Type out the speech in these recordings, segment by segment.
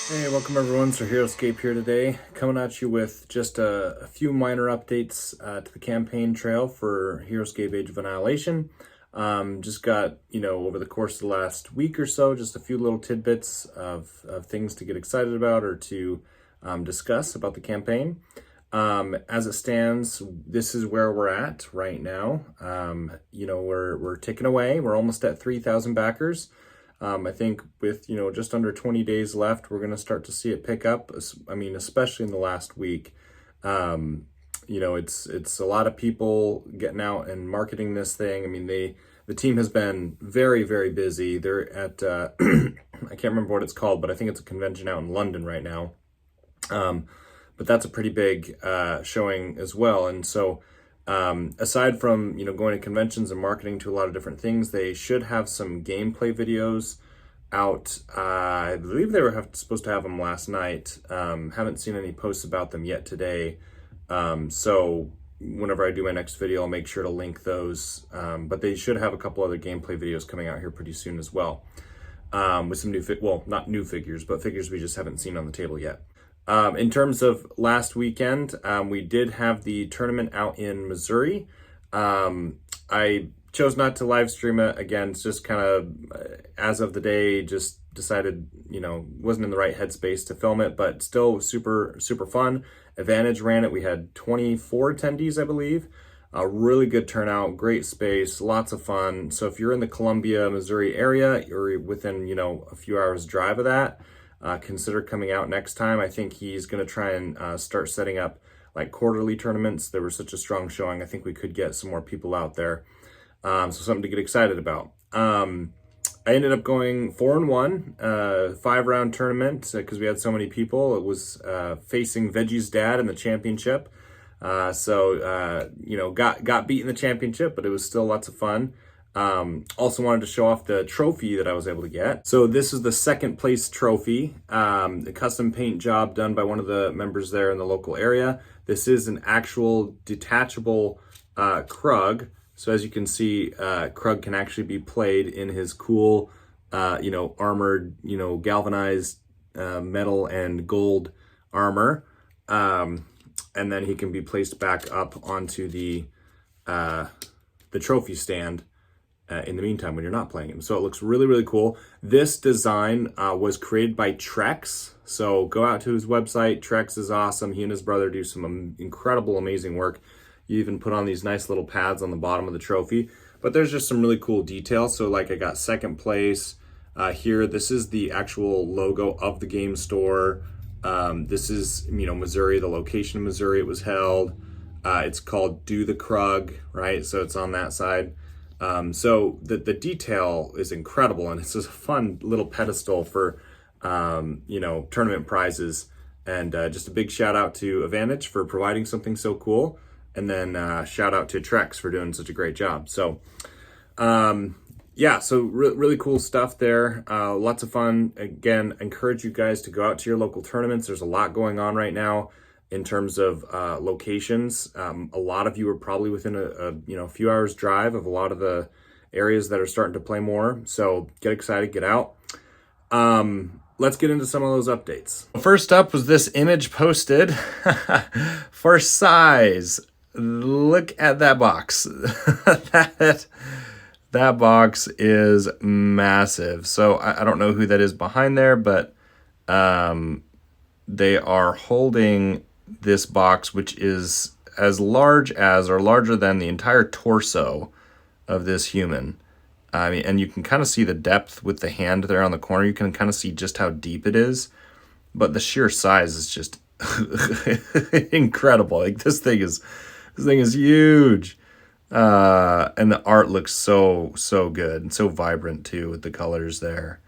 Hey, welcome everyone. So Heroscape here today, coming at you with just a few minor updates to the campaign trail for Heroscape Age of Annihilation. Just got, over the course of the last week or so, just a few little tidbits of things to get excited about or to discuss about the campaign. As it stands, this is where we're at right now. We're ticking away. We're almost at 3,000 backers. I think with, just under 20 days left, we're going to start to see it pick up. I mean, especially in the last week. It's a lot of people getting out and marketing this thing. I mean, the team has been very, very busy. They're at, I can't remember what it's called, but I think it's a convention out in London right now. But that's a pretty big showing as well. And so aside from, going to conventions and marketing to a lot of different things, they should have some gameplay videos out. I believe they were supposed to have them last night. Haven't seen any posts about them yet today. So whenever I do my next video, I'll make sure to link those. But they should have a couple other gameplay videos coming out here pretty soon as well. With some new, not new figures, but figures we just haven't seen on the table yet. In terms of last weekend, we did have the tournament out in Missouri. I chose not to live stream it. Again, it's just kind of, as of the day, just decided, wasn't in the right headspace to film it, but still super, super fun. Advantage ran it. We had 24 attendees, I believe. A really good turnout, great space, lots of fun. So if you're in the Columbia, Missouri area, you're within, a few hours drive of that, consider coming out next time. I think he's going to try and start setting up like quarterly tournaments. There was such a strong showing. I think we could get some more people out there. So something to get excited about. I ended up going 4-1, 5-round tournament because we had so many people. It was facing Veggie's dad in the championship. Got beat in the championship, but it was still lots of fun. Also wanted to show off the trophy that I was able to get. So this is the second place trophy, the custom paint job done by one of the members there in the local area. This is an actual detachable Krug. So as you can see, Krug can actually be played in his cool, armored, galvanized metal and gold armor. And then he can be placed back up onto the trophy stand in the meantime when you're not playing him. So it looks really, really cool. This design was created by Trex. So go out to his website. Trex is awesome. He and his brother do some incredible, amazing work. You even put on these nice little pads on the bottom of the trophy. But there's just some really cool details. So like I got second place here. This is the actual logo of the game store. This is, Missouri, the location of Missouri it was held. It's called Do the Krug, right? So it's on that side. So the detail is incredible, and it's just a fun little pedestal for, tournament prizes. And just a big shout out to Advantage for providing something so cool. And then shout out to Trex for doing such a great job. So, really cool stuff there. Lots of fun. Again, encourage you guys to go out to your local tournaments. There's a lot going on right now in terms of locations. A lot of you are probably within a few hours drive of a lot of the areas that are starting to play more. So get excited, get out. Let's get into some of those updates. First up was this image posted for size. Look at that box. that box is massive. So I don't know who that is behind there, but they are holding this box, which is as large as or larger than the entire torso of this human. I mean, and you can kind of see the depth with the hand there on the corner. You can kind of see just how deep it is, but the sheer size is just incredible. Like this thing is huge. And the art looks so good and so vibrant too with the colors there.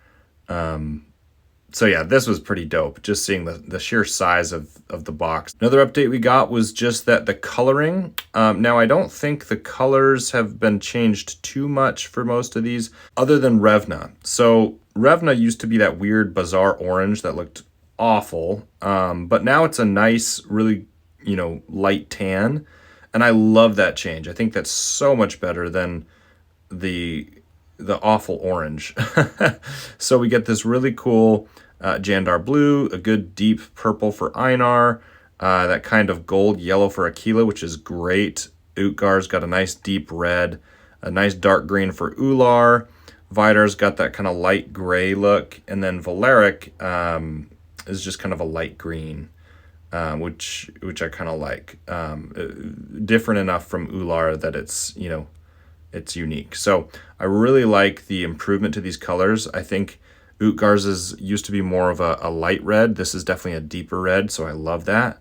So yeah, this was pretty dope, just seeing the sheer size of the box. Another update we got was just that the coloring, now I don't think the colors have been changed too much for most of these, other than Revna. So Revna used to be that weird bizarre orange that looked awful, but now it's a nice, really, light tan. And I love that change. I think that's so much better than the awful orange. So we get this really cool Jandar blue, a good deep purple for Einar, that kind of gold yellow for Aquila, which is great. Utgar's got a nice deep red, a nice dark green for Ular. Vidar's got that kind of light gray look, and then Valeric is just kind of a light green, which I kind of like. Different enough from Ular that it's, you know, it's unique. So I really like the improvement to these colors. I think Utgar's used to be more of a light red. This is definitely a deeper red, so I love that.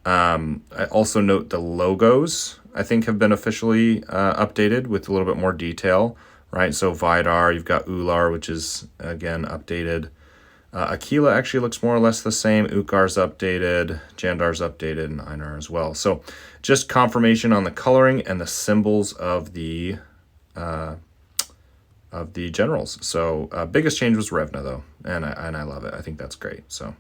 I also note the logos, I think, have been officially updated with a little bit more detail, right? So Vidar, you've got Ular, which is, again, updated. Aquila actually looks more or less the same. Utgar's updated, Jandar's updated, and Einar as well. So just confirmation on the coloring and the symbols of the generals. So biggest change was Revna, though, and I love it. I think that's great. So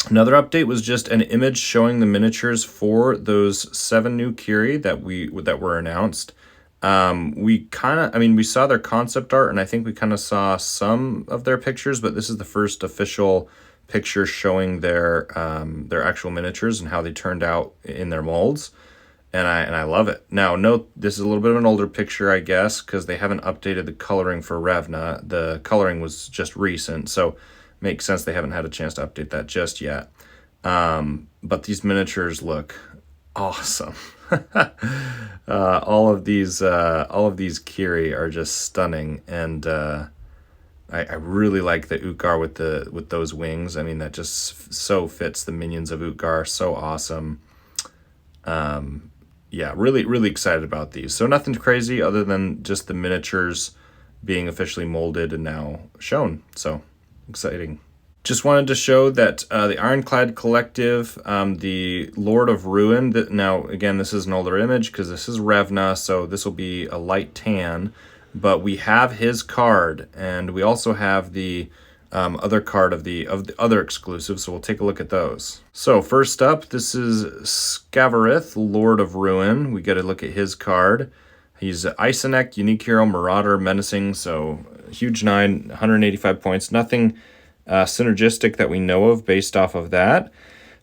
another update was just an image showing the miniatures for those 7 new Kiri that were announced. We saw their concept art, and I think we kind of saw some of their pictures, but this is the first official picture showing their actual miniatures and how they turned out in their molds. And I love it. Now, note, this is a little bit of an older picture, I guess, because they haven't updated the coloring for Revna. The coloring was just recent, so makes sense they haven't had a chance to update that just yet. But these miniatures look awesome. All of these Kiri are just stunning, and I really like the Utgar with those wings. I mean, that just so fits the minions of Utgar. So awesome. Yeah, really excited about these. So nothing crazy other than just the miniatures being officially molded and now shown. So exciting. Just wanted to show that the Ironclad Collective, the Lord of Ruin, now again, this is an older image because this is Revna, so this will be a light tan, but we have his card, and we also have the other card of the other exclusives, so we'll take a look at those. So first up, this is Scavarith, Lord of Ruin. We get a look at his card. He's Isonek, Unique Hero, Marauder, Menacing, so huge 9, 185 points. Nothing synergistic that we know of based off of that.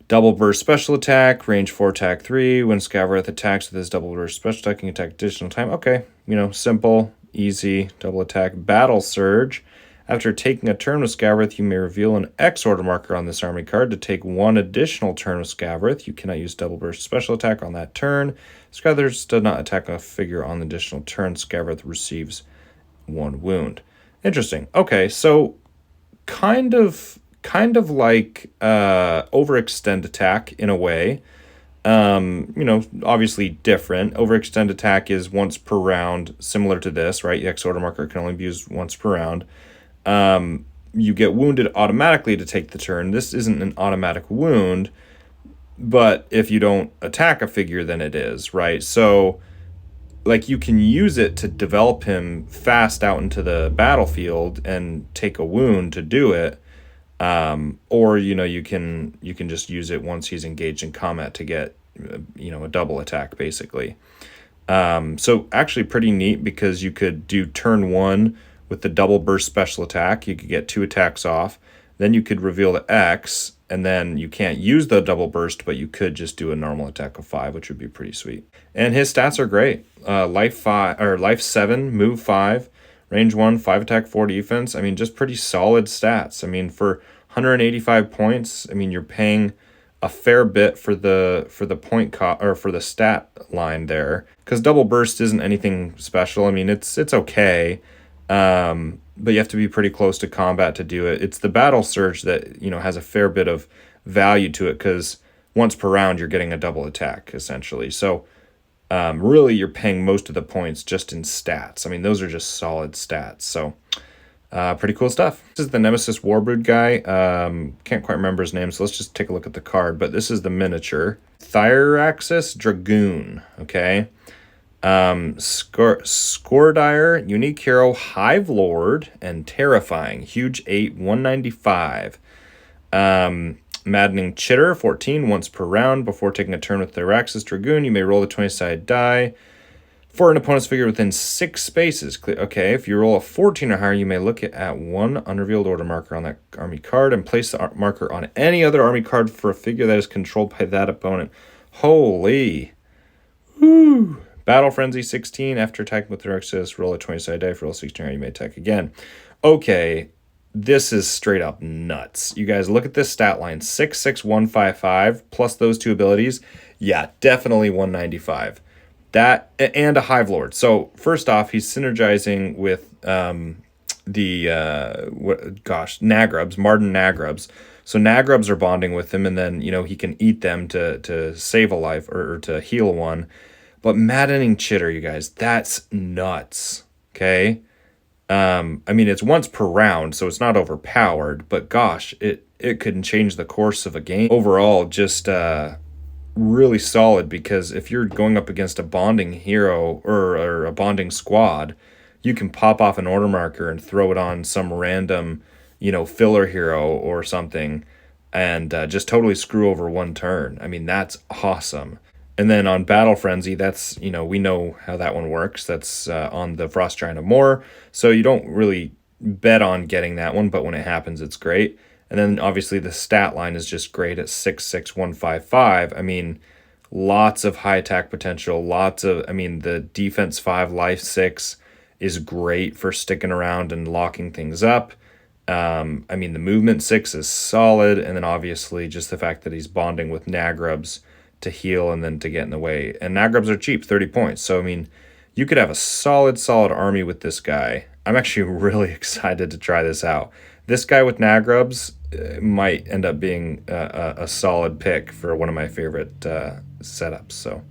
Double burst special attack, range 4, attack 3. When Scavarith attacks with his double burst special attack, he can attack additional time. Okay, simple, easy, double attack. Battle Surge. After taking a turn with Scavarith, you may reveal an X order marker on this army card to take 1 additional turn with Scavarith. You cannot use double burst special attack on that turn. Scavarith does not attack a figure on the additional turn. Scavarith receives 1 wound. Interesting. Okay, so kind of like overextend attack in a way. Obviously different. Overextend attack is once per round, similar to this, right? The X order marker can only be used once per round. You get wounded automatically to take the turn. This isn't an automatic wound, but if you don't attack a figure, then it is, right? So, like, you can use it to develop him fast out into the battlefield and take a wound to do it, or you can just use it once he's engaged in combat to get a double attack, basically. So actually pretty neat, because you could do turn 1 with the double burst special attack. You could get 2 attacks off. Then you could reveal the X, and then you can't use the double burst, but you could just do a normal attack of 5, which would be pretty sweet. And his stats are great. Life 7, move 5, range 1, 5 attack, 4 defense. I mean, just pretty solid stats. I mean, for 185 points, I mean, you're paying a fair bit for the point or for the stat line there, because double burst isn't anything special. I mean, it's okay. But you have to be pretty close to combat to do it. It's the battle surge that, has a fair bit of value to it, because once per round you're getting a double attack, essentially. So really you're paying most of the points just in stats. I mean, those are just solid stats. So pretty cool stuff. This is the Nemesis Warbrood guy. Can't quite remember his name, so let's just take a look at the card. But this is the miniature. Thyraxis Dragoon, okay? Scoredire, Unique Hero, Hive Lord, and Terrifying. Huge 8, 195. Maddening Chitter, 14, once per round. Before taking a turn with Thyraxis Dragoon, you may roll the 20-sided die. For an opponent's figure within 6 spaces. Okay, if you roll a 14 or higher, you may look at one unrevealed order marker on that army card and place the marker on any other army card for a figure that is controlled by that opponent. Holy. Woo. Battle Frenzy 16. After attacking with Heroscape, roll a 20-sided die. For roll 16, you may attack again. Okay, this is straight up nuts. You guys look at this stat line. 66155 plus those 2 abilities. Yeah, definitely 195. That and a Hive Lord. So first off, he's synergizing with Nagrubs, Marden Nagrubs. So Nagrubs are bonding with him, and then he can eat them to save a life or to heal one. But Maddening Chitter, you guys, that's nuts. Okay, I mean it's once per round, so it's not overpowered. But gosh, it could change the course of a game. Overall, just really solid, because if you're going up against a bonding hero or a bonding squad, you can pop off an order marker and throw it on some random filler hero or something, and just totally screw over one turn. I mean, that's awesome. And then on Battle Frenzy, that's we know how that one works. That's on the Frost Giant of Moor, so you don't really bet on getting that one, but when it happens, it's great. And then obviously the stat line is just great at 66155. I mean, lots of high attack potential, the defense 5, life 6 is great for sticking around and locking things up. The movement 6 is solid, and then obviously just the fact that he's bonding with Nagrubs to heal and then to get in the way. And Nagrubs are cheap, 30 points. So, you could have a solid army with this guy. I'm actually really excited to try this out. This guy with Nagrubs might end up being a solid pick for one of my favorite setups. So,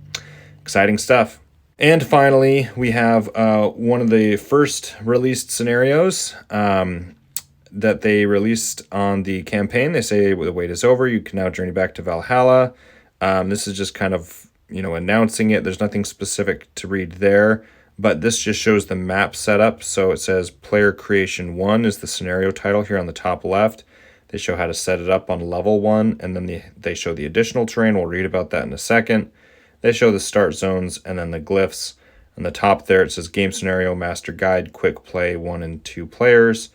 exciting stuff. And finally, we have one of the first released scenarios that they released on the campaign. They say the wait is over. You can now journey back to Valhalla. This is just kind of, announcing it. There's nothing specific to read there, but this just shows the map setup. So it says Player Creation 1 is the scenario title here on the top left. They show how to set it up on level 1, and then they show the additional terrain. We'll read about that in a second. They show the start zones and then the glyphs. On the top there, it says Game Scenario, Master Guide, Quick Play, 1 and 2 players.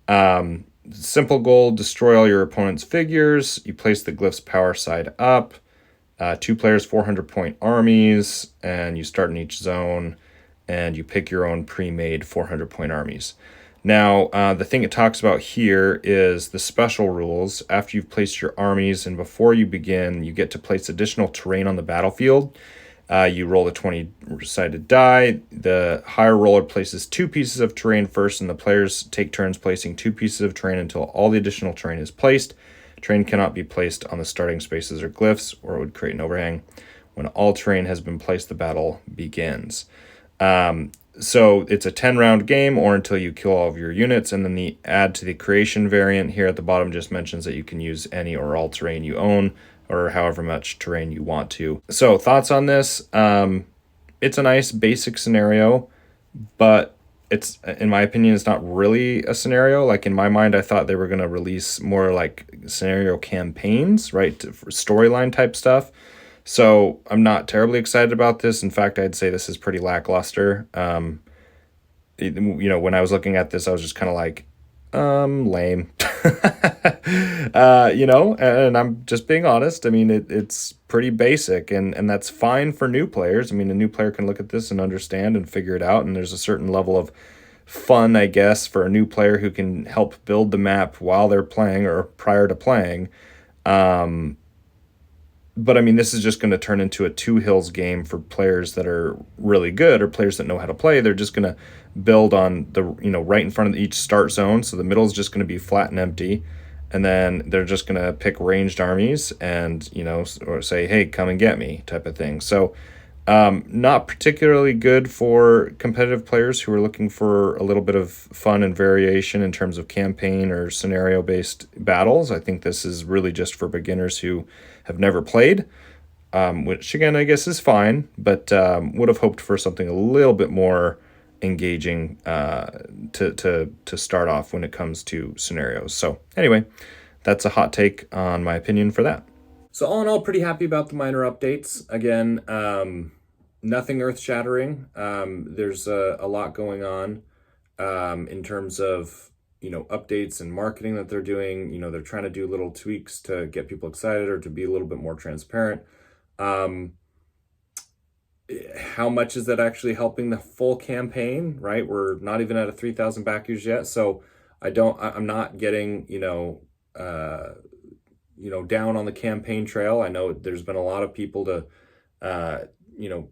Simple goal, destroy all your opponent's figures. You place the glyphs power side up. 2 players, 400-point armies, and you start in each zone, and you pick your own pre-made 400-point armies. Now, the thing it talks about here is the special rules. After you've placed your armies and before you begin, you get to place additional terrain on the battlefield. You roll a 20-sided die. The higher roller places 2 pieces of terrain first, and the players take turns placing 2 pieces of terrain until all the additional terrain is placed. Terrain cannot be placed on the starting spaces or glyphs, or it would create an overhang. When all terrain has been placed, the battle begins. So it's a 10-round game, or until you kill all of your units, and then the add to the creation variant here at the bottom just mentions that you can use any or all terrain you own, or however much terrain you want to. So thoughts on this? It's a nice basic scenario, but it's, in my opinion, it's not really a scenario. Like in my mind, I thought they were going to release more like scenario campaigns, right? For storyline type stuff. So I'm not terribly excited about this. In fact, I'd say this is pretty lackluster. When I was looking at this, I was just kind of like, lame. And I'm just being honest. It's pretty basic, and that's fine for new players. A new player can look at this and understand and figure it out, and there's a certain level of fun, I guess, for a new player who can help build the map while they're playing or prior to playing. But this is just going to turn into a two hills game for players that are really good or players that know how to play. They're just going to build on the, right in front of each start zone. So the middle is just going to be flat and empty. And then they're just going to pick ranged armies and, or say, hey, come and get me type of thing. So not particularly good for competitive players who are looking for a little bit of fun and variation in terms of campaign or scenario-based battles. I think this is really just for beginners who have never played, which again, I guess is fine, but would have hoped for something a little bit more engaging to start off when it comes to scenarios. So anyway, that's a hot take on my opinion for that. So all in all, pretty happy about the minor updates. Again, nothing earth-shattering. There's a lot going on in terms of, updates and marketing that they're doing. They're trying to do little tweaks to get people excited or to be a little bit more transparent. How much is that actually helping the full campaign, right? We're not even at a 3,000 backers yet. So I'm not getting, down on the campaign trail. I know there's been a lot of people to,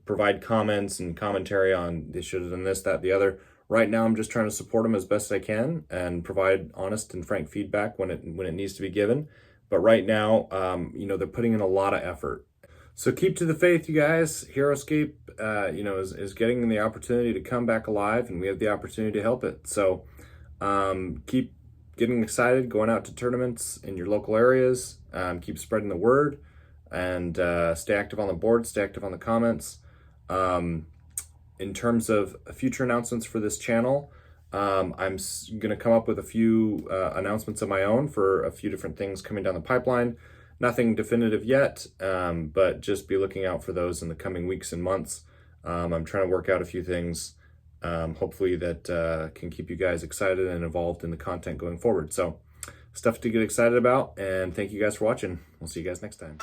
provide comments and commentary on they should have done this, that, the other. Right now, I'm just trying to support them as best I can and provide honest and frank feedback when it needs to be given. But right now, they're putting in a lot of effort. So keep to the faith, you guys. Heroscape, is getting the opportunity to come back alive, and we have the opportunity to help it. So keep getting excited, going out to tournaments in your local areas. Keep spreading the word, and stay active on the board, stay active on the comments. In terms of future announcements for this channel, I'm going to come up with a few announcements of my own for a few different things coming down the pipeline. Nothing definitive yet, but just be looking out for those in the coming weeks and months. I'm trying to work out a few things, hopefully that can keep you guys excited and involved in the content going forward. So stuff to get excited about, and thank you guys for watching. We'll see you guys next time.